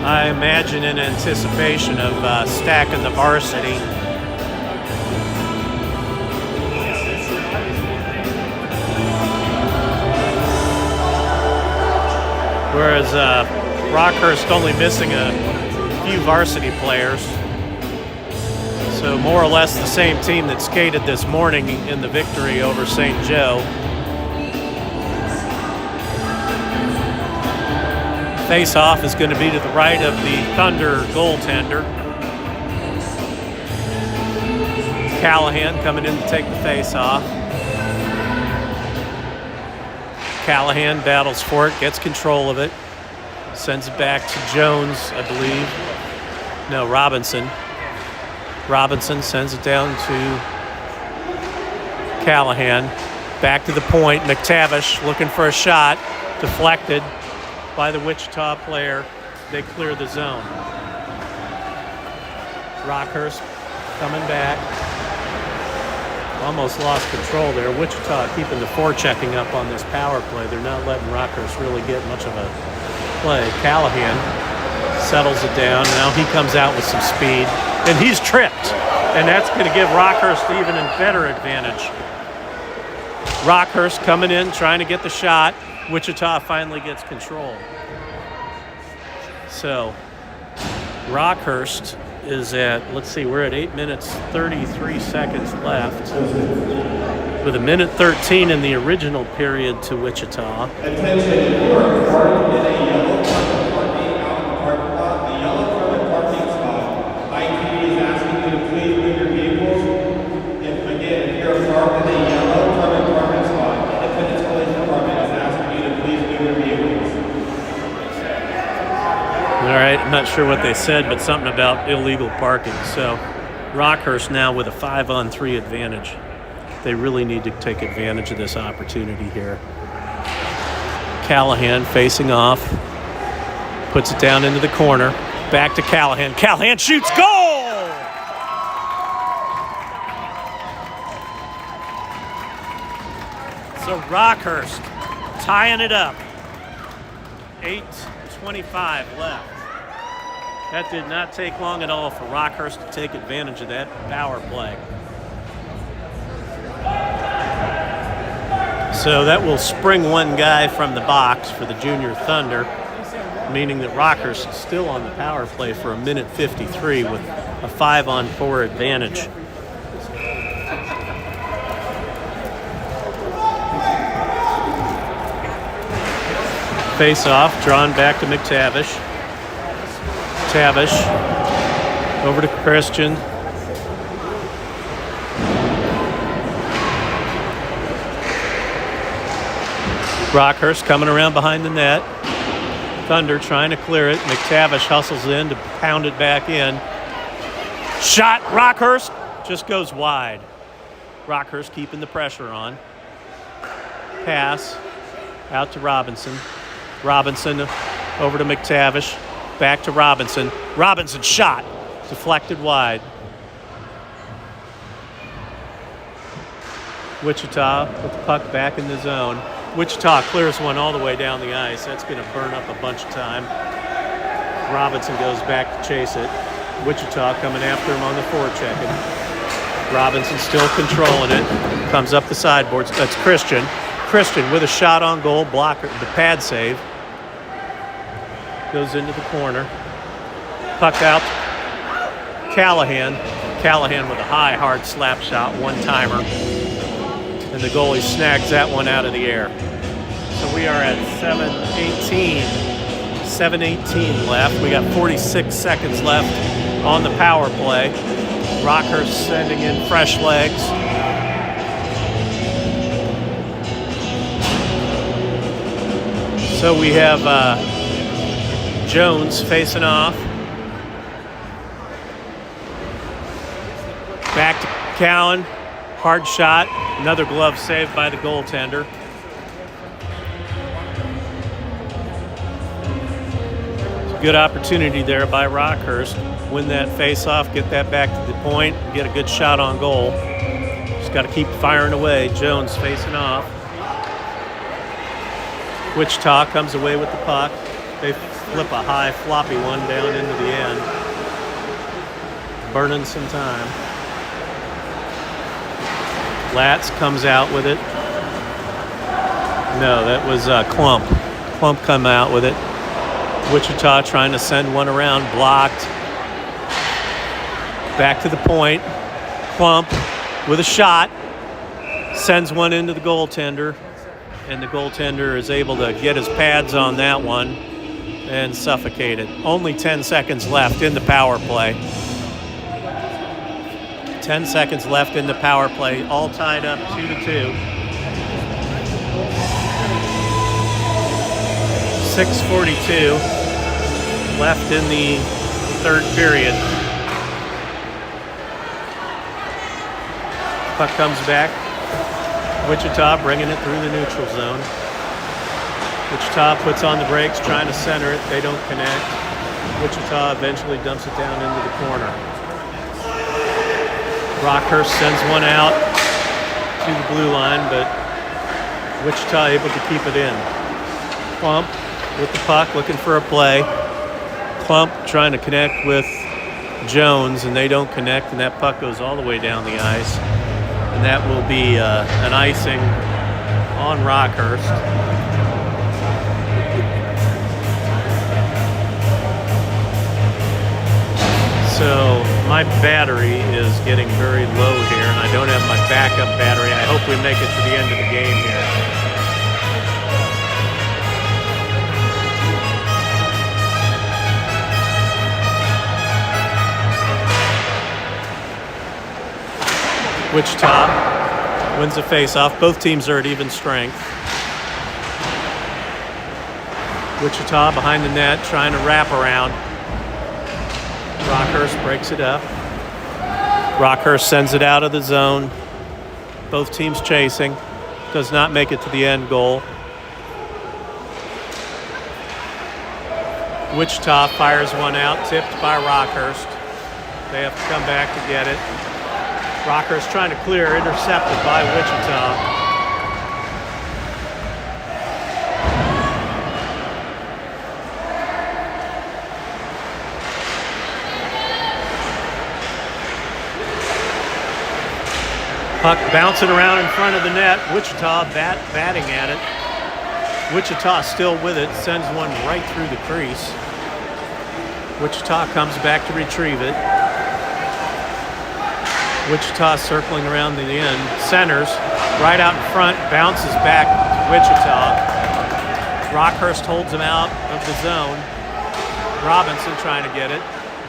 I imagine in anticipation of stacking the varsity. Whereas Rockhurst only missing a few varsity players. So more or less the same team that skated this morning in the victory over St. Joe. Face-off is going to be to the right of the Thunder goaltender. Callahan coming in to take the face-off. Callahan battles for it, gets control of it, sends it back to Jones, I believe. No, Robinson. Robinson sends it down to Callahan. Back to the point. McTavish looking for a shot. Deflected by the Wichita player. They clear the zone. Rockhurst coming back. Almost lost control there. Wichita keeping the forechecking up on this power play. They're not letting Rockhurst really get much of a play. Callahan settles it down. Now he comes out with some speed. And he's tripped. And that's going to give Rockhurst even a better advantage. Rockhurst coming in, trying to get the shot. Wichita finally gets control. So Rockhurst is at, let's see, we're at 8 minutes 33 seconds left with 1:13 in the original period to Wichita. Attention, you are parked in a yellow parking lot. The yellow parking spot. IT is asking you to please move your vehicles. If you are parked in a yellow parking spot, Independence Police Department is asking you to please move your vehicles. All right, I'm not sure what they said, but something about illegal parking. So Rockhurst now with a 5-on-3 advantage. They really need to take advantage of this opportunity here. Callahan facing off, puts it down into the corner, back to Callahan. Callahan shoots, goal! So Rockhurst tying it up. 8:25 left. That did not take long at all for Rockhurst to take advantage of that power play. So that will spring one guy from the box for the Junior Thunder, meaning that Rockhurst is still on the power play for 1:53 with a 5-on-4 advantage. Face-off, drawn back to McTavish. Tavish over to Christian. Rockhurst coming around behind the net. Thunder trying to clear it. McTavish hustles in to pound it back in. Shot, Rockhurst just goes wide. Rockhurst keeping the pressure on. Pass out to Robinson. Robinson over to McTavish. Back to Robinson. Robinson shot. Deflected wide. Wichita with the puck back in the zone. Wichita clears one all the way down the ice. That's going to burn up a bunch of time. Robinson goes back to chase it. Wichita coming after him on the forechecking. Robinson still controlling it. Comes up the sideboards. That's Christian. Christian with a shot on goal. Blocker. The pad save. Goes into the corner. Puck out. Callahan. Callahan with a high, hard slap shot. One-timer. And the goalie snags that one out of the air. So we are at 7:18. 7:18 left. We got 46 seconds left on the power play. Rockhurst sending in fresh legs. So we have Jones facing off. Back to Cowan. Hard shot. Another glove saved by the goaltender. Good opportunity there by Rockhurst. Win that face-off, get that back to the point, get a good shot on goal. Just got to keep firing away. Jones facing off. Wichita comes away with the puck. They flip a high, floppy one down into the end. Burning some time. Latz comes out with it. No, that was Klump. Klump come out with it. Wichita trying to send one around, blocked. Back to the point. Klump with a shot. Sends one into the goaltender. And the goaltender is able to get his pads on that one and suffocate it. Only 10 seconds left in the power play. 10 seconds left in the power play, all tied up 2-2. 6:42 left in the third period. Puck comes back. Wichita bringing it through the neutral zone. Wichita puts on the brakes, trying to center it. They don't connect. Wichita eventually dumps it down into the corner. Rockhurst sends one out to the blue line, but Wichita able to keep it in. Klump with the puck, looking for a play. Klump trying to connect with Jones, and they don't connect, and that puck goes all the way down the ice. And that will be an icing on Rockhurst. So my battery is getting very low here, and I don't have my backup battery. I hope we make it to the end of the game here. Wichita wins the face-off. Both teams are at even strength. Wichita behind the net, trying to wrap around. Rockhurst breaks it up. Rockhurst sends it out of the zone. Both teams chasing. Does not make it to the end goal. Wichita fires one out, tipped by Rockhurst. They have to come back to get it. Rockhurst trying to clear, intercepted by Wichita. Puck bouncing around in front of the net. Wichita batting at it. Wichita still with it, sends one right through the crease. Wichita comes back to retrieve it. Wichita circling around the end, centers, right out in front, bounces back to Wichita. Rockhurst holds him out of the zone. Robinson trying to get it.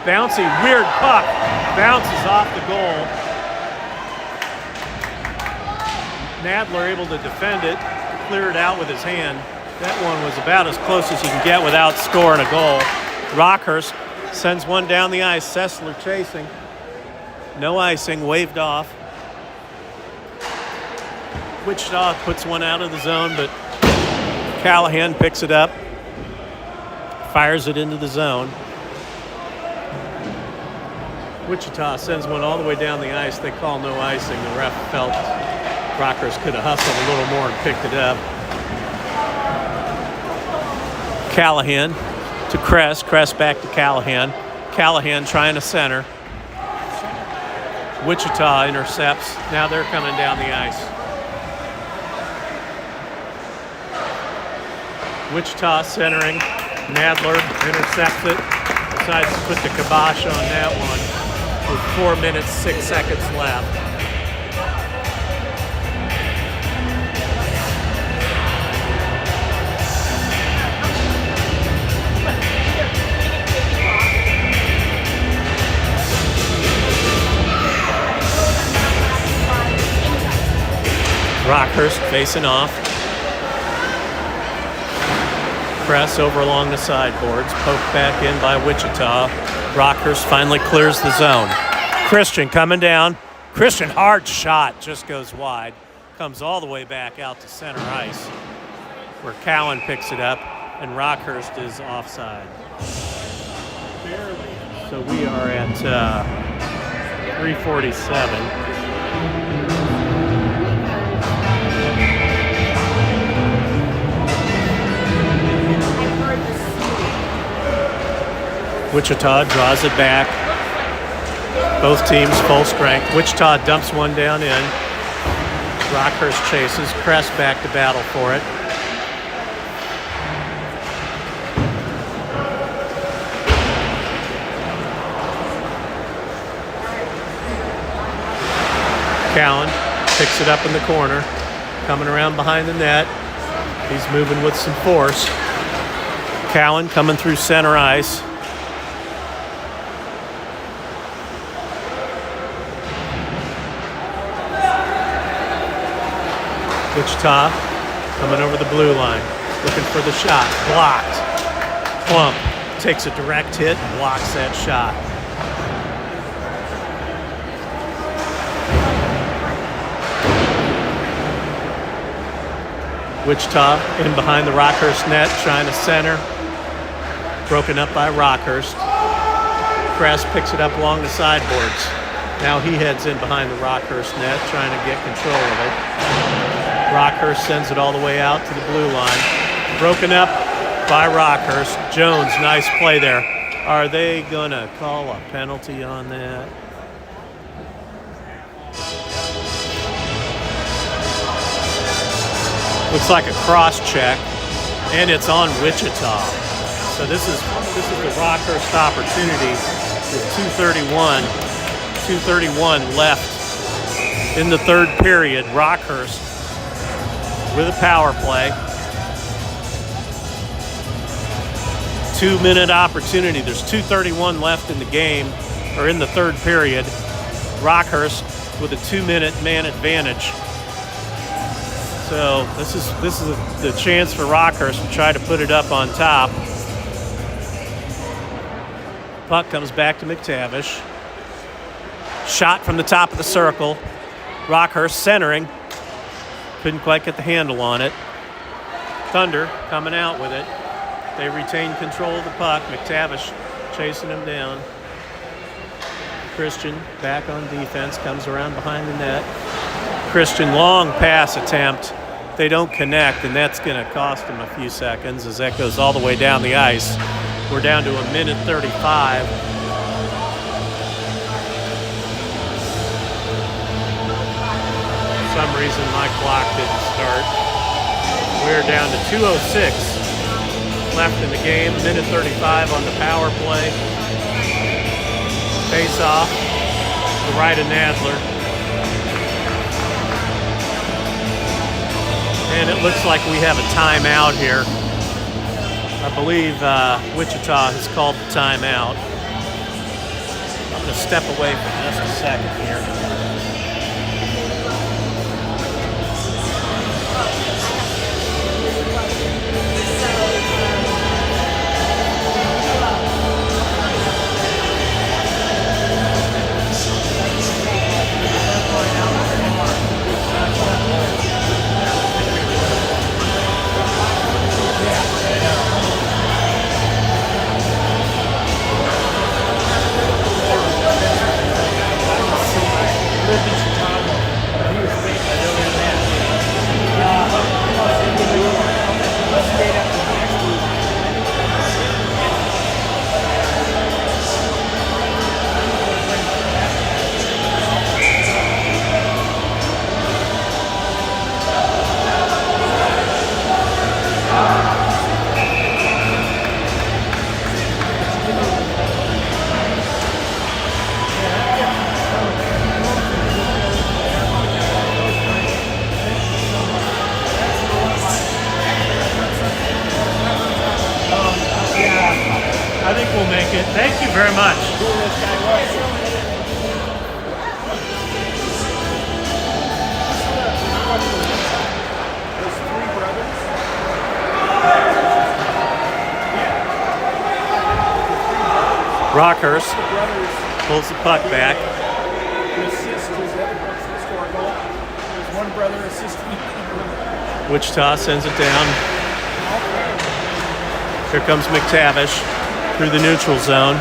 Bouncy, weird puck. Bounces off the goal. Nadler able to defend it, clear it out with his hand. That one was about as close as you can get without scoring a goal. Rockhurst sends one down the ice. Sessler chasing. No icing, waved off. Wichita puts one out of the zone, but Callahan picks it up, fires it into the zone. Wichita sends one all the way down the ice. They call no icing. The ref felt Rockhurst could have hustled a little more and picked it up. Callahan to Kress. Kress back to Callahan. Callahan trying to center. Wichita intercepts. Now they're coming down the ice. Wichita centering. Nadler intercepts it. Decides to put the kibosh on that one with 4 minutes, 6 seconds left. Rockhurst facing off. Press over along the sideboards. Poked back in by Wichita. Rockhurst finally clears the zone. Christian coming down. Christian, hard shot, just goes wide. Comes all the way back out to center ice, where Cowan picks it up, and Rockhurst is offside. So we are at 3:47. Wichita draws it back. Both teams full strength. Wichita dumps one down in. Rockhurst chases. Kress back to battle for it. Cowan picks it up in the corner. Coming around behind the net. He's moving with some force. Cowan coming through center ice. Wichita coming over the blue line, looking for the shot. Blocked. Plump takes a direct hit, blocks that shot. Wichita in behind the Rockhurst net, trying to center. Broken up by Rockhurst. Kress picks it up along the sideboards. Now he heads in behind the Rockhurst net, trying to get control of it. Rockhurst sends it all the way out to the blue line. Broken up by Rockhurst. Jones, nice play there. Are they going to call a penalty on that? Looks like a cross check, and it's on Wichita. So this is the Rockhurst opportunity with 2:31 left in the third period. Rockhurst with a power play. 2-minute opportunity. There's 2:31 left in the game, or in the third period. Rockhurst with a 2-minute man advantage. So this is the chance for Rockhurst to try to put it up on top. Puck comes back to McTavish. Shot from the top of the circle. Rockhurst centering. Couldn't quite get the handle on it. Thunder coming out with it. They retain control of the puck. McTavish chasing him down. Christian back on defense, comes around behind the net. Christian, long pass attempt. They don't connect, and that's going to cost him a few seconds as that goes all the way down the ice. We're down to 1:35. For some reason, my clock didn't start. We're down to 2:06 left in the game. 1:35 on the power play. Face off. The right of Nadler. And it looks like we have a timeout here I believe Wichita has called the timeout. I'm going to step away for just a second here. I think we'll make it. Thank you very much. Rockhurst pulls the puck back. One brother assisting. Wichita sends it down. Here comes McTavish through the neutral zone.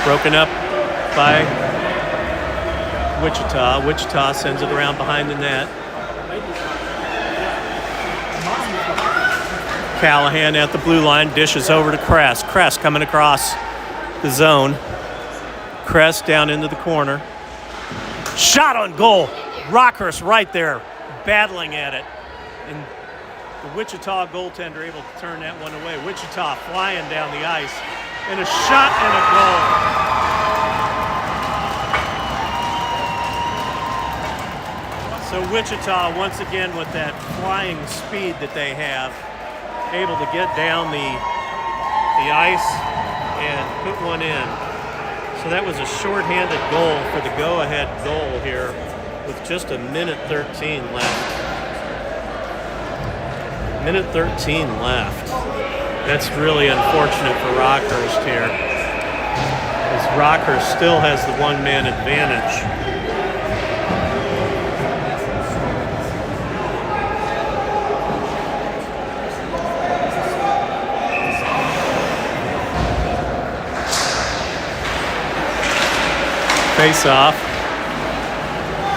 Broken up by Wichita. Wichita sends it around behind the net. Callahan at the blue line, dishes over to Kress. Kress coming across the zone. Kress down into the corner. Shot on goal. Rockhurst right there, battling at it. And the Wichita goaltender able to turn that one away. Wichita flying down the ice. And a shot and a goal. So Wichita, once again, with that flying speed that they have, able to get down the ice and put one in. So that was a shorthanded goal for the go-ahead goal here with just a minute 13 left. Minute 13 left. That's really unfortunate for Rockhurst here, as Rockhurst still has the one-man advantage. Face off.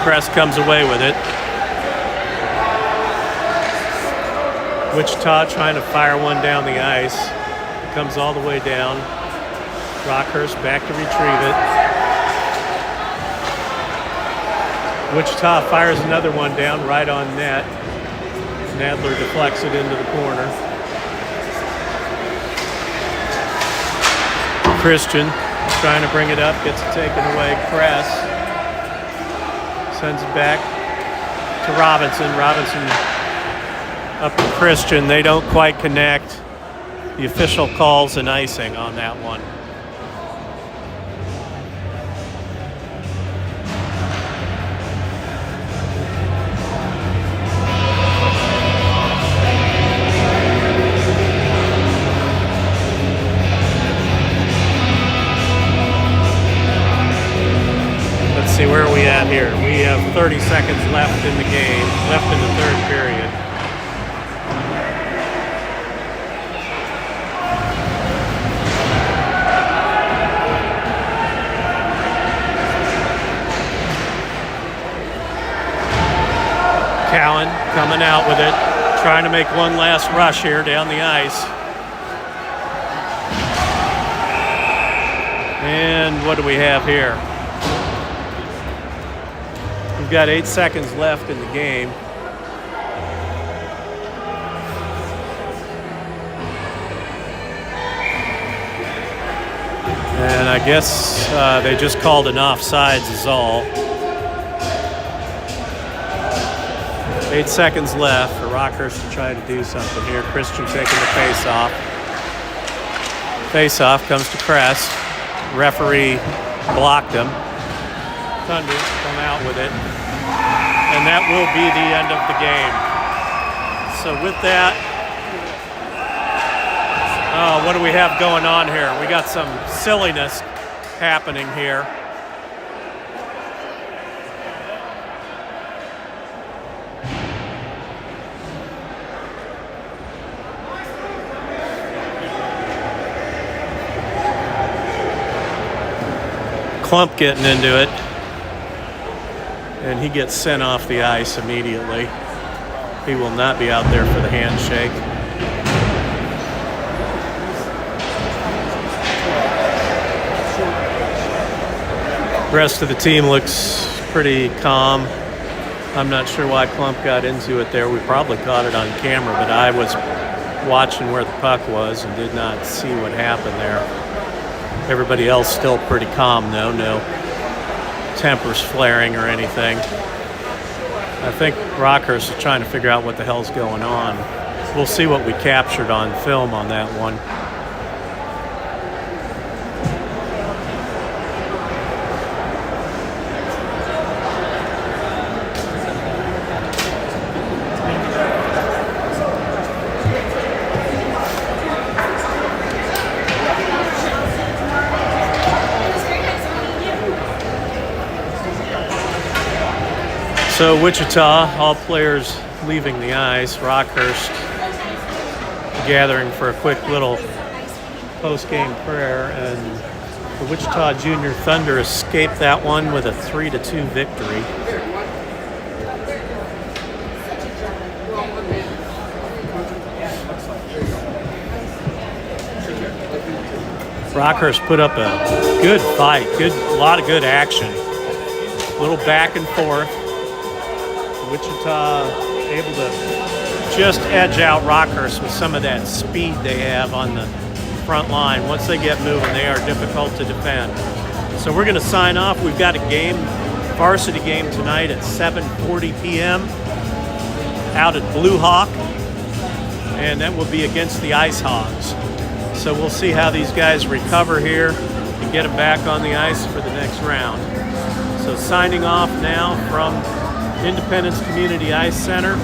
Kress comes away with it. Wichita trying to fire one down the ice. It comes all the way down. Rockhurst back to retrieve it. Wichita fires another one down right on net. Nadler deflects it into the corner. Christian trying to bring it up, gets it taken away. Kress sends it back to Robinson. Robinson up to Christian. They don't quite connect. The official calls an icing on that one. Let's see, where are we at here? We have 30 seconds left in the game, left in the third period. Cowan coming out with it, trying to make one last rush here down the ice. And what do we have here? We've got 8 seconds left in the game. And I guess they just called an offsides is all. 8 seconds left for Rockhurst to try to do something here. Christian taking the face off. Face-off comes to Crest. Referee blocked him. Thunder come out with it. And that will be the end of the game. So with that, what do we have going on here? We got some silliness happening here. Clump getting into it, and he gets sent off the ice immediately. He will not be out there for the handshake. The rest of the team looks pretty calm. I'm not sure why Clump got into it there. We probably caught it on camera, but I was watching where the puck was and did not see what happened there. Everybody else still pretty calm though, no tempers flaring or anything. I think Rockhurst is trying to figure out what the hell's going on. We'll see what we captured on film on that one. So Wichita, all players leaving the ice. Rockhurst gathering for a quick little post-game prayer, and the Wichita Junior Thunder escaped that one with a 3-2 victory. Rockhurst put up a good fight, a lot of good action, a little back and forth. Wichita able to just edge out Rockhurst with some of that speed they have on the front line. Once they get moving, they are difficult to defend. So we're going to sign off. We've got a game, varsity game tonight at 7:40 p.m. out at Blue Hawk, and that will be against the Ice Hogs. So we'll see how these guys recover here and get them back on the ice for the next round. So signing off now from Independence Community Ice Center.